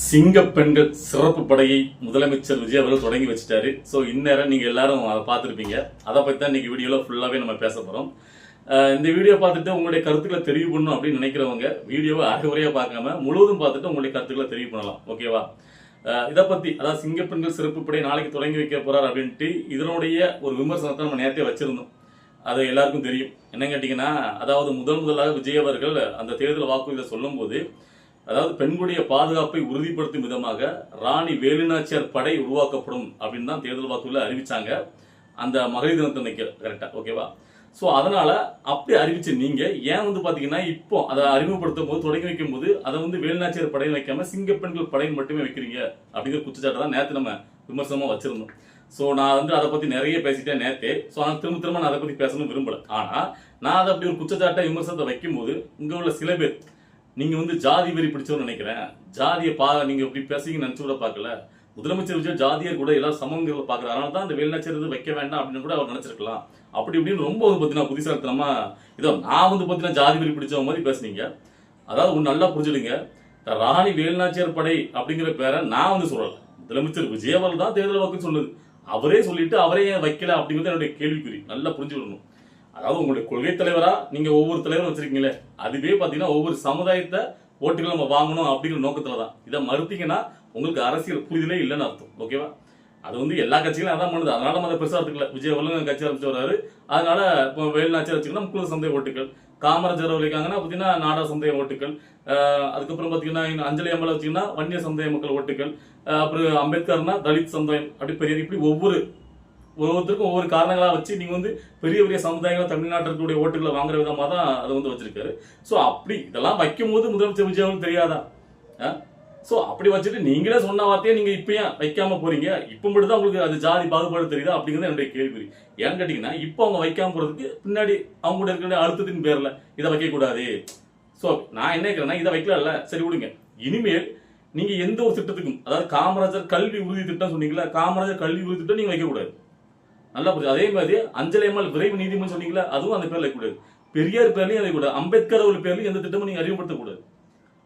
சிங்க பெண்கள் சிறப்பு படையை முதலமைச்சர் விஜய் அவர்கள் தொடங்கி வச்சுட்டாரு. ஸோ இந்நேரம் நீங்க எல்லாரும் அதை பார்த்துருப்பீங்க. அதை பற்றி தான் இன்னைக்கு வீடியோவில் ஃபுல்லாகவே நம்ம பேச போகிறோம். இந்த வீடியோ பார்த்துட்டு உங்களுடைய கருத்துக்களை தெரிவு பண்ணணும் அப்படின்னு நினைக்கிறவங்க வீடியோவை அரைகுறையாக பார்க்காம முழுவதும் பார்த்துட்டு உங்களுடைய கருத்துக்களை தெரிவு பண்ணலாம். ஓகேவா? இதை பற்றி அதாவது சிங்க பெண்கள் சிறப்பு படை நாளைக்கு தொடங்கி வைக்க போறார் அப்படின்ட்டு இதனுடைய ஒரு விமர்சனத்தை நம்ம நேரத்தையே வச்சிருந்தோம். அது எல்லாருக்கும் தெரியும். என்ன கேட்டிங்கன்னா, அதாவது முதலாக விஜய் அவர்கள் அந்த தேர்தல் வாக்குறுதியை சொல்லும் போது, அதாவது பெண்களுடைய பாதுகாப்பை உறுதிப்படுத்தும் விதமாக ராணி வேலுநாச்சியார் படை உருவாக்கப்படும் அப்படின்னு தான் தேர்தல் வாக்குறுதியில் அறிவிச்சாங்க. அந்த மகளிர் தினத்தன்னைக்கு கரெக்டா? ஓகேவா? ஸோ அதனால அப்படி அறிவிச்சு நீங்க ஏன் பாத்தீங்கன்னா இப்போ அதை அறிமுகப்படுத்தும் போது தொடங்கி வைக்கும் போது அதை வேலுநாச்சியார் படையும் வைக்காம சிங்க பெண்கள் படையும் மட்டுமே வைக்கிறீங்க அப்படிங்கிற குற்றச்சாட்டை தான் நேற்று நம்ம விமர்சனமா வச்சிருந்தோம். ஸோ நான் அதை பத்தி நிறைய பேசிட்டேன் நேற்று. ஸோ ஆனால் திரும்ப நான் அதை பத்தி பேசணும் விரும்பல. ஆனா நான் அதை அப்படி ஒரு குற்றச்சாட்டை விமர்சனத்தை வைக்கும் போது இங்க உள்ள சில பேர் நீங்க ஜாதி வெறி பிடிச்சோன்னு நினைக்கிறேன், ஜாதியை நீங்க இப்படி பேசிங்க நினைச்சு கூட பார்க்கல, முதலமைச்சர் விஜய் ஜாதியர் கூட எல்லாம் சமங்கிறத பாக்குற, அதனால தான் அந்த வேலுநாச்சியார் வைக்க வேண்டாம் அப்படின்னு கூட அவர் நினைச்சிருக்கலாம். அப்படி இப்படின்னு ரொம்ப பார்த்தீங்கன்னா புத்திசாலித்தனமா இதோ நான் பார்த்தீங்கன்னா ஜாதி வெறி பிடிச்ச மாதிரி பேசுனீங்க. அதாவது ஒன்று நல்லா புரிஞ்சுடுங்க, ராணி வேலுநாச்சியார் படை அப்படிங்கிற பேரை நான் சொல்லல, முதலமைச்சர் விஜய் அவர்கள் தான் தேர்தல் வாக்கு சொல்லுது. அவரே சொல்லிட்டு அவரே ஏன் வைக்கல அப்படிங்கிறது என்னுடைய கேள்விக்குறி. நல்லா புரிஞ்சுக்கணும். அதாவது உங்களுடைய கொள்கை தலைவரா நீங்க ஒவ்வொரு தலைவரும் வச்சிருக்கீங்களே, அதுவே பாத்தீங்கன்னா ஒவ்வொரு சமுதாயத்தை ஓட்டுகள் நம்ம வாங்கணும் அப்படிங்கிற நோக்கத்துலதான். இதை மறுத்தீங்கன்னா உங்களுக்கு அரசியல் புரிதலே இல்லைன்னு அர்த்தம். ஓகேவா? அது எல்லா கட்சிகளும் அதான் பண்ணுது. அதனால நம்ம அதை பெருசா எடுத்துக்கல. விஜய் அவர்களும் கட்சி ஆரம்பிச்சு வர்றாரு. அதனால இப்போ வேலுநாச்சியார் வச்சுக்கணும் முக்குள சமுதாய ஓட்டுகள், காமராஜர் இருக்காங்கன்னா பாத்தீங்கன்னா நாடா சமுதாய ஓட்டுகள், அதுக்கப்புறம் பாத்தீங்கன்னா அஞ்சலி அம்மல வச்சீங்கன்னா வன்னிய சமுதாய மக்கள் ஓட்டுகள், அப்புறம் அம்பேத்கர்னா தலித் சமுதாயம், அப்படி பெரிய இப்படி ஒவ்வொருத்தருக்கும் ஒவ்வொரு காரணங்களா வச்சு நீங்க பெரிய பெரிய சமுதாயங்கள் தமிழ்நாட்டிற்குடைய ஓட்டுகளை வாங்குற விதமா தான் அதை வச்சிருக்காரு. சோ அப்படி இதெல்லாம் வைக்கும் போது முதலமைச்சர் விஜய் அவர்களுக்கு தெரியாதா? சோ அப்படி வச்சுட்டு நீங்களே சொன்ன வார்த்தையை நீங்க இப்பயும் வைக்காம போறீங்க. இப்ப மட்டும் தான் உங்களுக்கு அது ஜாதி பாகுபாடு தெரியுதா அப்படிங்கிறது என்னுடைய கேள்வி. ஏன்னு கேட்டீங்கன்னா, இப்போ அவங்க வைக்காம போறதுக்கு பின்னாடி அவங்க கூட இருக்கிற அழுத்தத்தின் பேர்ல இதை வைக்க கூடாது. சோ நான் என்ன கேட்கிறேன்னா, இதை வைக்கல சரி விடுங்க. இனிமேல் நீங்க எந்த ஒரு திட்டத்துக்கும், அதாவது காமராஜர் கல்வி உறுதி திட்டம் சொன்னீங்களா, காமராஜர் கல்வி உறுதி திட்டம் நீங்க வைக்க கூடாது. நல்லா புரியுது. அதே மாதிரி அஞ்சலி அம்மாள் விரைவு நீதிமன்றம் சொன்னீங்களா, அதுவும் அந்த பேர்ல வைக்கக்கூடாது. பெரியார் பேர்லயும் வைக்கக்கூடாது. அம்பேத்கர் அவர்கள் பேர்லயும் எந்த திட்டமும் நீங்க அறிமுகப்படுத்தக்கூடாது.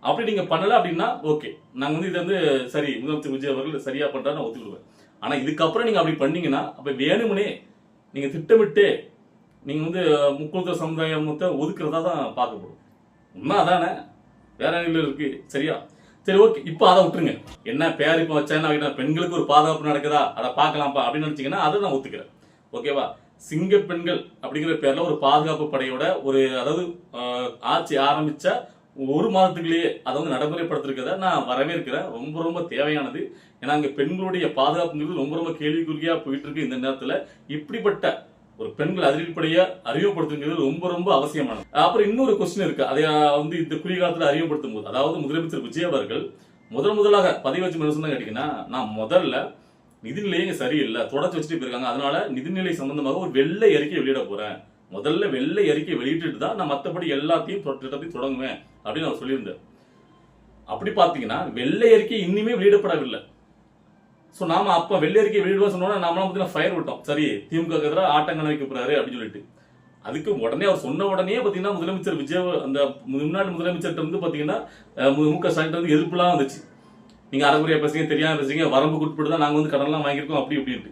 அப்படி நீங்க பண்ணல அப்படின்னா ஓகே, நாங்க இதை சரி முதலமைச்சர் விஜய் அவர்கள் சரியா பண்றாரு நான் ஒத்துக்கிடுவேன். ஆனா இதுக்கப்புறம் நீங்க அப்படி பண்ணீங்கன்னா அப்ப வேணுமுனே நீங்க திட்டமிட்டு நீங்க முக்குளத்தூர் சமுதாயத்தை ஒதுக்குறதா தான் பார்க்கப்படும். உண்மை அதானே, வேற நிலையில இருக்கு. சரியா? சரி ஓகே, இப்போ அதை விட்டுருங்க. என்ன பேர் இப்போ வச்சா பெண்களுக்கு ஒரு பாதுகாப்பு நடக்குதா அதை பார்க்கலாம்ப்பா அப்படின்னு நினைச்சீங்கன்னா அதை நான் ஒத்துக்கிறேன். ஓகேவா? சிங்க பெண்கள் அப்படிங்கிற பேர்ல ஒரு பாதுகாப்பு படையோட அதாவது ஆட்சி ஆரம்பிச்ச ஒரு மாதத்துக்குள்ளேயே அதை நடைமுறைப்படுத்திருக்கிறத நான் வரவேற்கிறேன். ரொம்ப ரொம்ப தேவையானது. ஏன்னா அங்க பெண்களுடைய பாதுகாப்புங்கிறது ரொம்ப ரொம்ப கேள்விக்குறியா போயிட்டு இருக்கு. இந்த நேரத்துல இப்படிப்பட்ட ஒரு பெண்கள் அதிரடிப்படையா அறிமுகப்படுத்துங்கிறது ரொம்ப ரொம்ப அவசியமானது. அப்புறம் இன்னொரு கொஸ்டின் இருக்கு. அதை இந்த குறுகிய காலத்துல அறிமுகப்படுத்தும் போது, அதாவது முதலமைச்சர் விஜய் அவர்கள் முதலாக பதவி வச்சு என்ன சொன்னா கேட்டீங்கன்னா, நான் முதல்ல நிதிநிலையே சரியில்லை தொடர்ச்சி வச்சுட்டு போயிருக்காங்க, அதனால நிதிநிலை சம்பந்தமாக ஒரு வெள்ளை அறிக்கை வெளியிட போறேன். முதல்ல வெள்ளை அறிக்கை வெளியிட்டு தான் நான் மற்றபடி எல்லாத்தையும் திட்டத்தையும் தொடங்குவேன் அப்படின்னு அவர் சொல்லியிருந்தார். அப்படி பாத்தீங்கன்னா வெள்ளை அறிக்கை இன்னுமே வெளியிடப்படவில்லை. சோ நாம அப்ப வெள்ளை அறிக்கை வெளியிடுவோம் சொன்னோம்னா நாமலாம் பாத்தீங்கன்னா ஃபயர் விட்டோம். சரி, திமுக எதிராக ஆட்டங்கண வைக்க போறாரு அப்படின்னு சொல்லிட்டு. அதுக்கு உடனே அவர் சொன்ன உடனே பாத்தீங்கன்னா முதலமைச்சர் விஜய் அந்த முன்னாள் முதலமைச்சர் பாத்தீங்கன்னா முக ஸ்டாலின் எதிர்ப்புலாம் வந்துச்சு. நீங்க அரைகுறையா பேசுறீங்க, தெரியாம பேசுறீங்க, வரம்புக்கு உட்பட்டு தான் நாங்க கடன்லாம் வாங்கியிருக்கோம் அப்படி இப்படின்ட்டு.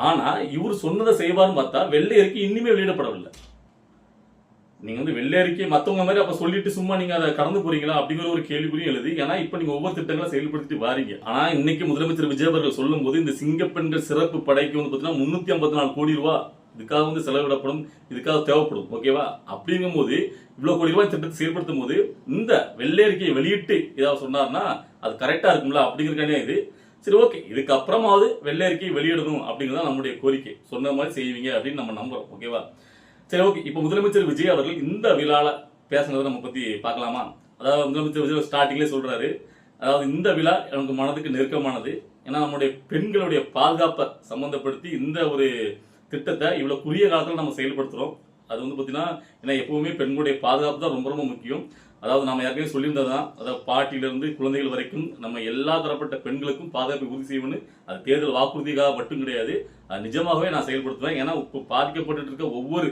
ஆனா இவர் சொன்னதை செய்வார்னு பார்த்தா வெள்ளை அறிக்கை இன்னுமே வெளியிடப்படவில்லை. நீங்க வெள்ளை அறிக்கை மத்தவங்க மாதிரி அப்ப சொல்லிட்டு சும்மா நீங்க அதை கடந்து போறீங்களா அப்படிங்கிற ஒரு கேள்விக்குறியும் எழுது. ஏன்னா இப்ப நீங்க ஒவ்வொரு திட்டங்களை செயல்படுத்திட்டு வாரீங்க. ஆனா இன்னைக்கு முதலமைச்சர் விஜய் அவர்கள் சொல்லும் போது இந்த சிங்க பெண்கள் சிறப்பு படைக்கு பாத்தீங்கன்னா 354 கோடி ரூபாய் இதுக்காக செலவிடப்படும், இதுக்காக தேவைப்படும். ஓகேவா? அப்படிங்கும் போது இவ்வளவு கோடி ரூபாய் திட்டத்தை செயல்படுத்தும் போது இந்த வெள்ளை அறிக்கையை வெளியிட்டு ஏதாவது சொன்னார்னா அது கரெக்டா இருக்கும்ல அப்படிங்கிறக்கானே இது. சரி ஓகே, இதுக்கப்புறமாவது வெள்ளை அறிக்கையை வெளியிடணும் அப்படிங்கிறதா நம்முடைய கோரிக்கை. சொன்ன மாதிரி செய்வீங்க அப்படின்னு நம்ம நம்புறோம். ஓகேவா? சரி ஓகே, இப்போ முதலமைச்சர் விஜய் அவர்கள் இந்த விழால பேசுனதை நம்ம பத்தி பார்க்கலாமா? அதாவது முதலமைச்சர் விஜய் ஸ்டார்டிங்லேயே சொல்றாரு, அதாவது இந்த விழா எனக்கு மனதுக்கு நெருக்கமானது. ஏன்னா நம்முடைய பெண்களுடைய பாதுகாப்பை சம்பந்தப்படுத்தி இந்த ஒரு திட்டத்தை இவ்வளவு குறுகிய காலத்தில் நம்ம செயல்படுத்துறோம். அது பாத்தீங்கன்னா ஏன்னா எப்பவுமே பெண்களுடைய பாதுகாப்பு தான் ரொம்ப ரொம்ப முக்கியம். அதாவது நம்ம ஏற்கனவே சொல்லியிருந்ததான், அதாவது பாட்டிலிருந்து குழந்தைகள் வரைக்கும் நம்ம எல்லா தரப்பட்ட பெண்களுக்கும் பாதுகாப்பை உறுதி செய்யணும்னு. அது தேர்தல் வாக்குறுதிக்காக மட்டும் கிடையாது, அது நிஜமாகவே நான் செயல்படுத்துவேன். ஏன்னா பாதிக்கப்பட்டு இருக்க ஒவ்வொரு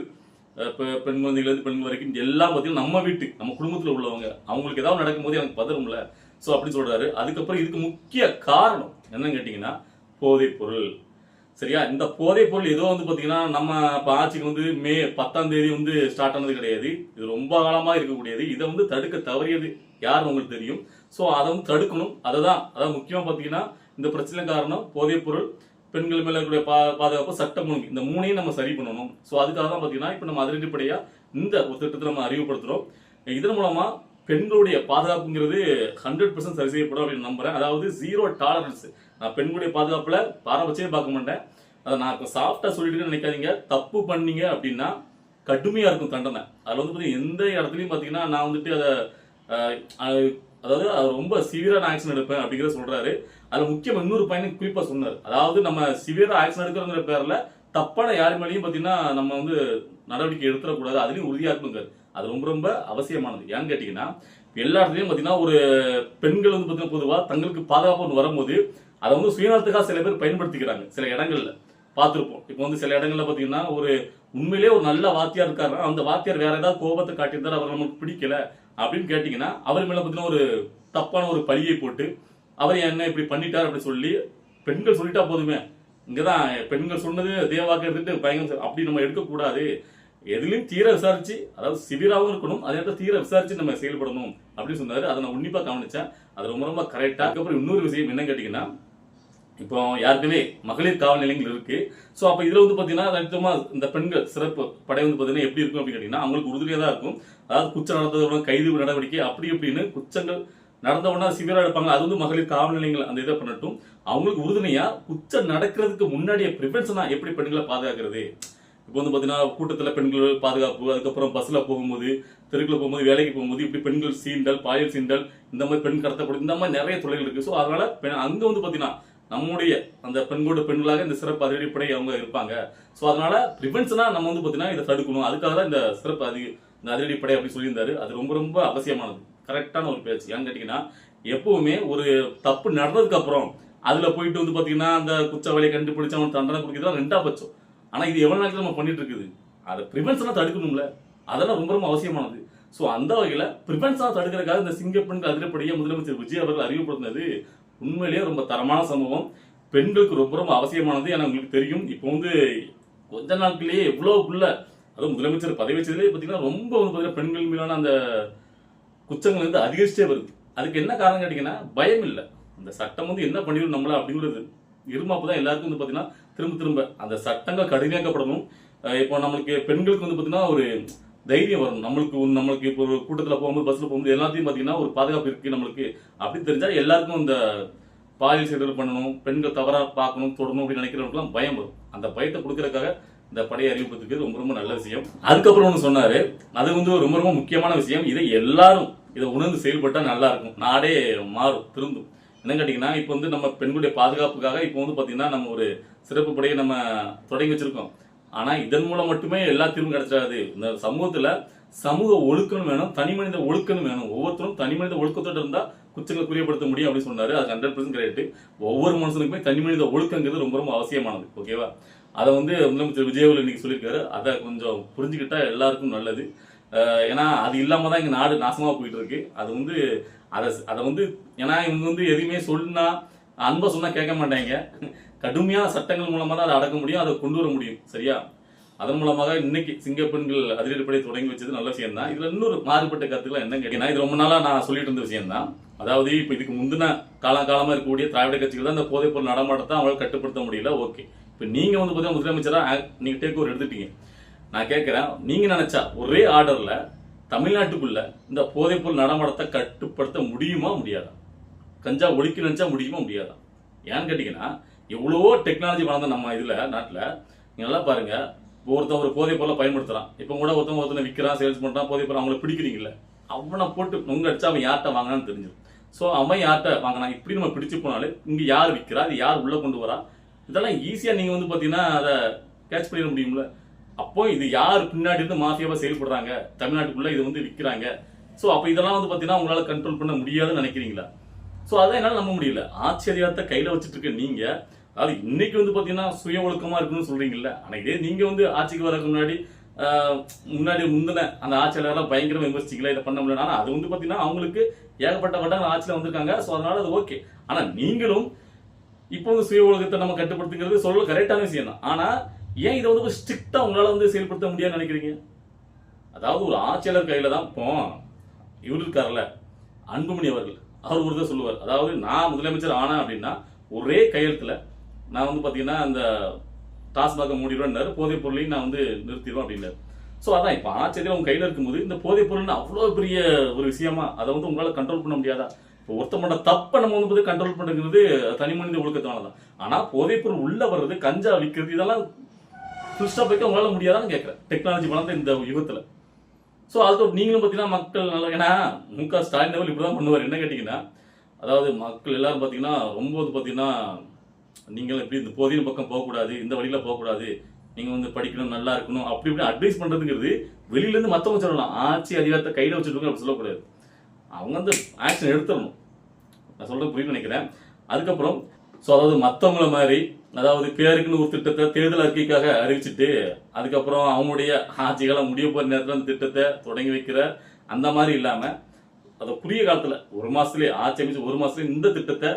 பெண் குழந்தைகள் பெண்கள் வரைக்கும் எல்லாம் பார்த்தீங்கன்னா நம்ம வீட்டு நம்ம குடும்பத்தில் உள்ளவங்க, அவங்களுக்கு ஏதாவது நடக்கும் போது எனக்கு பதறும்ல. ஸோ அப்படி சொல்றாரு. அதுக்கப்புறம் இதுக்கு முக்கிய காரணம் என்னன்னு கேட்டீங்கன்னா போதைப் பொருள். சரியா? இந்த போதைப் பொருள் ஏதோ வந்து பாத்தீங்கன்னா நம்ம ஆட்சிக்கு வந்து மே 10ஆம் தேதி வந்து ஸ்டார்ட் ஆனது கிடையாது. இது ரொம்ப காலமா இருக்கக்கூடியது. இதை வந்து தடுக்க தவறியது யார் உங்களுக்கு தெரியும். ஸோ அதை வந்து தடுக்கணும். அதான் முக்கியமா பாத்தீங்கன்னா இந்த பிரச்சனை காரணம் போதைப் பொருள், பெண்கள் மேல இருக்கக்கூடிய பாதுகாப்பு, சட்டம் ஒழுங்கு, இந்த மூணையும் நம்ம சரி பண்ணணும். ஸோ அதுக்காக தான் பாத்தீங்கன்னா இப்ப நம்ம அதிரடிப்படையா இந்த ஒரு திட்டத்தை நம்ம அறிவுப்படுத்துறோம். இதன் மூலமா பெண்களுடைய பாதுகாப்புங்கிறது 100% சரி செய்யப்படும் அப்படின்னு நம்புறேன். அதாவது 0 டாலரன்ஸ். நான் பெண்களுடைய பாதுகாப்புல பாரபட்சமே பார்க்க மாட்டேன். அதை நான் சாஃப்டா சொல்லிட்டு நினைக்காதீங்க. தப்பு பண்ணீங்க அப்படின்னா கடுமையா இருக்கும் தண்டனை. அதுல வந்து எந்த இடத்துலயும் பாத்தீங்கன்னா நான் வந்துட்டு அதாவது ரொம்ப சிவியரான ஆக்ஷன் எடுப்பேன் அப்படிங்கிறத சொல்றாரு. அதுல முக்கியம் இன்னொரு பையனுக்கு குறிப்பா சொன்னார். அதாவது நம்ம சிவியரா ஆக்ஷன் எடுக்கிறோங்கிற பேர்ல தப்பான யார் மேலேயும் பாத்தீங்கன்னா நம்ம வந்து நடவடிக்கை எடுத்துடக்கூடாது. அதுலயும் உறுதியா இருக்குங்க. அது ரொம்ப ரொம்ப அவசியமானது. ஏன்னு கேட்டீங்கன்னா எல்லா இடத்துலயும் பாத்தீங்கன்னா ஒரு பெண்கள் வந்து பாத்தீங்கன்னா பொதுவா தங்களுக்கு பாதுகாப்பு வரும்போது அதை வந்து சுயநலத்துக்காக சில பேர் பயன்படுத்திக்கிறாங்க. சில இடங்கள்ல பார்த்திருப்போம். இப்போ வந்து சில இடங்கள்ல பாத்தீங்கன்னா ஒரு உண்மையிலேயே ஒரு நல்ல வாத்தியார் இருக்காருன்னா அந்த வாத்தியார் வேற ஏதாவது கோபத்தை காட்டியிருந்தாரு, அவர் நமக்கு பிடிக்கல அப்படின்னு கேட்டீங்கன்னா அவர் மேல பாத்தீங்கன்னா ஒரு தப்பான ஒரு பழியை போட்டு அவர் என்ன இப்படி பண்ணிட்டார் அப்படின்னு சொல்லி பெண்கள் சொல்லிட்டா போதுமே. இங்கதான் பெண்கள் சொன்னது தேவாக்கு எடுத்துட்டு பயங்கரம் அப்படி நம்ம எடுக்கக்கூடாது. எதுலையும் தீர விசாரிச்சு, அதாவது சிவியராகவும் இருக்கணும், அதே நேரத்தில் தீர விசாரிச்சு நம்ம செயல்படணும் அப்படின்னு சொன்னாரு. அதை நான் உன்னிப்பா கவனிச்சேன். அது ரொம்ப ரொம்ப கரெக்டா. அதுக்கப்புறம் இன்னொரு விஷயம் என்ன கேட்டீங்கன்னா இப்போ யாருக்குமே மகளிர் காவல் நிலையங்கள் இருக்கு. ஸோ அப்போ இதுல வந்து பாத்தீங்கன்னா நிச்சயமா இந்த பெண்கள் சிறப்பு படை வந்து பாத்தீங்கன்னா எப்படி இருக்கும் அப்படின்னு கேட்டீங்கன்னா அவங்களுக்கு உறுதுணையா தான் இருக்கும். அதாவது குற்றம் நடந்தவங்க கைது நடவடிக்கை அப்படி இப்படின்னு குற்றங்கள் நடந்தவனா சிவியரா எடுப்பாங்க. அது வந்து மகளிர் காவல் நிலையங்கள் அந்த இதை பண்ணட்டும். அவங்களுக்கு உறுதுணையா குற்றம் நடக்கிறதுக்கு முன்னாடியே ப்ரிவென்ஷனா எப்படி பெண்களை பாதுகாக்கிறது. இப்போ வந்து பாத்தீங்கன்னா கூட்டத்துல பெண்கள் பாதுகாப்பு, அதுக்கப்புறம் பஸ்ல போகும்போது, தெருக்குள்ள போகும்போது, வேலைக்கு போகும்போது இப்படி பெண்கள் சீண்டல், பாலியல் சீண்டல், இந்த மாதிரி பெண் கடத்தப்படும், இந்த மாதிரி நிறைய தொழில்கள் இருக்கு. ஸோ அதனால அங்க வந்து பாத்தீங்கன்னா நம்முடைய அந்த பெண்களோட பெண்களாக இந்த சிறப்பு அதிரடிப்படை அவங்க இருப்பாங்க. ஸோ அதனால ப்ரிவென்ஷனா நம்ம வந்து பாத்தீங்கன்னா இதை தடுக்கணும். அதுக்காக தான் இந்த சிறப்பு இந்த அதிரடிப்படை அப்படி சொல்லியிருந்தாரு. அது ரொம்ப ரொம்ப அவசியமானது. கரெக்டான ஒரு பேச்சு. ஏன்னு கேட்டீங்கன்னா எப்பவுமே ஒரு தப்பு நடந்ததுக்கு அப்புறம் அதுல போயிட்டு வந்து பாத்தீங்கன்னா அந்த குற்றவாளியை கண்டுபிடிச்சு அவன் தண்டனை கொடுக்கிறது ரெண்டா பட்சம். ஆனா இது எவ்வளவு நாளைக்கு நம்ம பண்ணிட்டு இருக்குது. அதை ப்ரிவென்ஷனா தடுக்கணும்ல. அதெல்லாம் ரொம்ப ரொம்ப அவசியமானது. ஸோ அந்த வகையில ப்ரிவென்ஷனா தடுக்கிறதுக்காக இந்த சிங்கப்பெண்கள் அதிரடிப்படையை முதலமைச்சர் விஜய் அவர்கள் அறிவுறுத்தினது உண்மையிலேயே ரொம்ப தரமான சம்பவம். பெண்களுக்கு ரொம்ப ரொம்ப அவசியமானது. ஏன்னா உங்களுக்கு தெரியும் இப்போ வந்து கொஞ்ச நாட்களேயே எவ்வளவுக்குள்ள அதுவும் முதலமைச்சர் பதவி வச்சதுலேயே பாத்தீங்கன்னா ரொம்ப வந்து பாத்தீங்கன்னா பெண்கள் மீதான அந்த குற்றங்கள் வந்து அதிகரிச்சே வருது. அதுக்கு என்ன காரணம் கேட்டீங்கன்னா பயம் இல்லை. அந்த சட்டம் வந்து என்ன பண்ணிடும் நம்மள அப்படிங்கிறது இருமாப்பு தான் எல்லாருக்கும் வந்து பாத்தீங்கன்னா திரும்ப திரும்ப அந்த சட்டங்கள் கடுமையாக்கப்படணும். இப்போ நம்மளுக்கு பெண்களுக்கு வந்து பாத்தீங்கன்னா ஒரு தைரியம் வரும். நம்மளுக்கு இப்போ ஒரு கூட்டத்தில் போகும்போது பஸ்ல போகும்போது எல்லாத்தையும் பாத்தீங்கன்னா ஒரு பாதுகாப்பு இருக்கு நம்மளுக்கு அப்படின்னு தெரிஞ்சா எல்லாருக்கும் இந்த பாலியல் சீண்டல் பண்ணணும், பெண்கள் தவறா பார்க்கணும், தொடரணும் அப்படின்னு நினைக்கிறவங்களுக்குலாம் பயம் வரும். அந்த பயத்தை கொடுக்கறதுக்காக இந்த படையை அறிவிப்பதற்கு ரொம்ப ரொம்ப நல்ல விஷயம். அதுக்கப்புறம் ஒன்று சொன்னாரு. அது வந்து ரொம்ப ரொம்ப முக்கியமான விஷயம். இதை எல்லாரும் இதை உணர்ந்து செயல்பட்டா நல்லா இருக்கும். நாடே மாறும், திருந்தும். என்ன கேட்டீங்கன்னா இப்போ வந்து நம்ம பெண்களுடைய பாதுகாப்புக்காக இப்போ வந்து பாத்தீங்கன்னா நம்ம ஒரு சிறப்பு படையை நம்ம தொடங்கி வச்சிருக்கோம். ஆனா இதன் மூலம் மட்டுமே எல்லா தீர்வும் கிடைச்சிடாது. இந்த சமூகத்துல சமூக ஒழுக்கம் வேணும், தனி மனித ஒழுக்கம் வேணும். ஒவ்வொருத்தரும் தனி மனித ஒழுக்கத்தோட இருந்தா குற்றங்களை குறியப்படுத்த முடியும் அப்படின்னு சொன்னாரு. அது 100% கரெக்ட். ஒவ்வொரு மனுஷனுக்குமே தனி மனித ஒழுக்கங்கிறது ரொம்ப ரொம்ப அவசியமானது. ஓகேவா? அதை வந்து முதலமைச்சர் விஜய் அவர்கள் இன்னைக்கு சொல்லியிருக்காரு. அதை கொஞ்சம் புரிஞ்சுக்கிட்டா எல்லாருக்கும் நல்லது. ஏன்னா அது இல்லாம தான் இங்க நாடு நாசமா போயிட்டு இருக்கு. அது வந்து அதை வந்து ஏன்னா இவங்க வந்து எதுவுமே சொன்னா அன்பா சொன்னா கேட்க மாட்டாங்க. கடுமையான சட்டங்கள் மூலமா தான் அதை அடக்க முடியும், அதை கொண்டு வர முடியும். சரியா? அதன் மூலமாக இன்னைக்கு சிங்கப்பெண்கள் அதிரடிப்படை தொடங்கி வச்சது நல்ல விஷயம் தான். இதுல இன்னொரு மாறுபட்ட கருத்துக்கள் என்ன கேட்டீங்கன்னா இது ரொம்ப நாளா நான் சொல்லிட்டு இருந்த விஷயம் தான். அதாவது இப்ப இதுக்கு முந்தின காலகாலமா இருக்கக்கூடிய திராவிட கட்சிகள் தான் இந்த போதைப் பொருள் நடமாட்டத்தை அவங்களால கட்டுப்படுத்த முடியல. ஓகே, இப்ப நீங்க வந்து பாத்தீங்கன்னா முதலமைச்சரா நீங்க டேக் ஓவர் எடுத்துட்டீங்க. நான் கேட்கிறேன், நீங்க நினைச்சா ஒரே ஆர்டர்ல தமிழ்நாட்டுக்குள்ள இந்த போதைப் பொருள் நடமாட்டத்தை கட்டுப்படுத்த முடியுமா முடியாதா? கஞ்சா ஒழிக்க நினைச்சா முடியுமா முடியாதா? ஏன்னு கேட்டீங்கன்னா எவ்வளவோ டெக்னாலஜி வளர்ந்த நம்ம இதுல நாட்டுல நீங்க நல்லா பாருங்க. ஒருத்தன் ஒரு போதை பொருளை பயன்படுத்துறான். இப்ப கூட ஒருத்தனை விற்கிறான், சேல்ஸ் பண்றான், போதை பொருள் அவங்களை பிடிக்கிறீங்கல்ல, அவனை போட்டு நொங்க அடிச்சா அவன் யார்கிட்ட வாங்கினான்னு தெரிஞ்சிடும். ஸோ அவன் யார்கிட்ட வாங்கினா இப்படி நம்ம பிடிச்சு போனாலே இங்க யார் விற்கிறா, அது யார் உள்ள கொண்டு வரா, இதெல்லாம் ஈஸியா நீங்க வந்து பாத்தீங்கன்னா அதை கேட்ச் பண்ணிட முடியும்ல. அப்போ இது யார் பின்னாடி இருந்து மாஃபியாவா செயல்படுறாங்க, தமிழ்நாட்டுக்குள்ள இது வந்து விற்கிறாங்க. ஸோ அப்ப இதெல்லாம் வந்து பாத்தீங்கன்னா உங்களால கண்ட்ரோல் பண்ண முடியாதுன்னு நினைக்கிறீங்களா? ஸோ அதான் என்னால நம்ப முடியல. ஆச்சரியத்தை கையில வச்சுட்டு இருக்க நீங்க, அதாவது இன்னைக்கு வந்து பாத்தீங்கன்னா சுய ஒழுக்கமா இருக்குன்னு சொல்றீங்கல்ல, ஆனா இதே நீங்க வந்து ஆட்சிக்கு வரதுக்கு முன்னாடி முன்னாடி முந்தின அந்த ஆட்சியாளர்லாம் பயங்கரமா விமர்சிக்கல, இதை பண்ண முடியல. ஆனா அது வந்து பாத்தீங்கன்னா அவங்களுக்கு ஏகப்பட்ட வட்டங்கள் ஆட்சியில வந்திருக்காங்க. ஸோ அதனால அது ஓகே. ஆனா நீங்களும் இப்போ வந்து சுய ஒழுக்கத்தை நம்ம கட்டுப்படுத்துங்கிறது சொல்ல கரெக்டான விஷயம் தான். ஆனா ஏன் இதை வந்து ஸ்ட்ரிக்டா உங்களால வந்து செயல்படுத்த முடியாதுன்னு நினைக்கிறீங்க? அதாவது ஒரு ஆட்சியாளர் கையில தான் இப்போ இவர் இருக்காருல்ல, அன்புமணி அவர்கள், அவர் ஒரு தான் சொல்லுவார். அதாவது நான் முதலமைச்சர் ஆனா அப்படின்னா ஒரே கையெழுத்துல நான் வந்து பாத்தீங்கன்னா அந்த டாஸ்மாக மூடிடுவேன், போதைப் பொருளையும் நான் வந்து நிறுத்திடுவேன் அப்படின்னாரு. ஸோ அதான் இப்போ ஆட்சியத்தில் உங்க கையில இருக்கும்போது இந்த போதைப் பொருள்னு அவ்வளோ பெரிய ஒரு விஷயமா அதை வந்து உங்களால கண்ட்ரோல் பண்ண முடியாதா? இப்போ ஒருத்தமோட தப்பை நம்ம வந்து கண்ட்ரோல் பண்ணுறது தனி மனித ஒழுக்கத்தினால தான். ஆனால் போதைப் பொருள் உள்ள வர்றது, கஞ்சா விற்கிறது, இதெல்லாம் ஃபுல் ஸ்டாப் வைக்க உங்களால முடியாதான்னு கேட்குறேன், டெக்னாலஜி வளர்ந்த இந்த யுகத்தில். ஸோ அதுக்கு நீங்களும் பார்த்தீங்கன்னா மக்கள் நல்லா, ஏன்னா முக ஸ்டாலின் அவர்கள் இப்படி தான் பண்ணுவார். என்ன கேட்டிங்கன்னா, அதாவது மக்கள் எல்லாரும் பார்த்தீங்கன்னா ரொம்ப வந்து பார்த்தீங்கன்னா நீங்கள் எப்படி இந்த போதையின் பக்கம் போகக்கூடாது, இந்த வழியில் போகக்கூடாது, நீங்கள் வந்து படிக்கணும், நல்லா இருக்கணும், அப்படி இப்படி அட்வைஸ் பண்ணுறதுங்கிறது வெளியிலேருந்து மற்றவங்க சொல்லலாம். ஆட்சி அதிகாரத்தை கையில் வச்சுருக்கோங்க அப்படி சொல்லக்கூடாது. அவங்க வந்து ஆக்ஷன் எடுத்துடணும். நான் சொல்கிறது புரியுன்னு நினைக்கிறேன். அதுக்கப்புறம் ஸோ அதாவது மற்றவங்கள மாதிரி, அதாவது பேருக்குன்னு ஒரு திட்டத்தை தேர்தல் அறிக்கைக்காக அறிவிச்சுட்டு அதுக்கப்புறம் அவங்களுடைய ஆட்சிகளை முடிய போகிற நேரத்தில் அந்த திட்டத்தை தொடங்கி வைக்கிற அந்த மாதிரி இல்லாமல், அதை குறுகிய காலத்தில் ஒரு மாதத்துலேயே ஆட்சி அமைச்சு ஒரு மாதத்துலேயே இந்த திட்டத்தை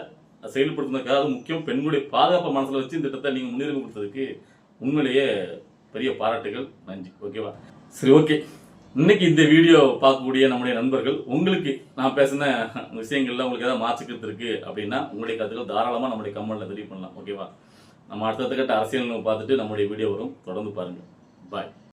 செயல்படுத்தினதுக்காக, அது முக்கியம் பெண்களுடைய பாதுகாப்பை மனசில் வச்சு இந்த திட்டத்தை நீங்கள் முன்னுரிமை கொடுத்ததுக்கு உண்மையிலேயே பெரிய பாராட்டுகள், நன்றி. ஓகேவா? சரி, ஓகே. இன்னைக்கு இந்த வீடியோ பார்க்கக்கூடிய நம்முடைய நண்பர்கள், உங்களுக்கு நான் பேசின விஷயங்கள்ல உங்களுக்கு ஏதாவது மாற்று கருத்து இருக்கு அப்படின்னா உங்களுடைய கருத்துக்கள் தாராளமாக நம்முடைய கமெண்ட்ல தெரிவு பண்ணலாம். ஓகேவா? நம்ம அடுத்த கட்ட அரசியல் பார்த்துட்டு நம்முடைய வீடியோ வரும். தொடர்ந்து பாருங்க. பாய்.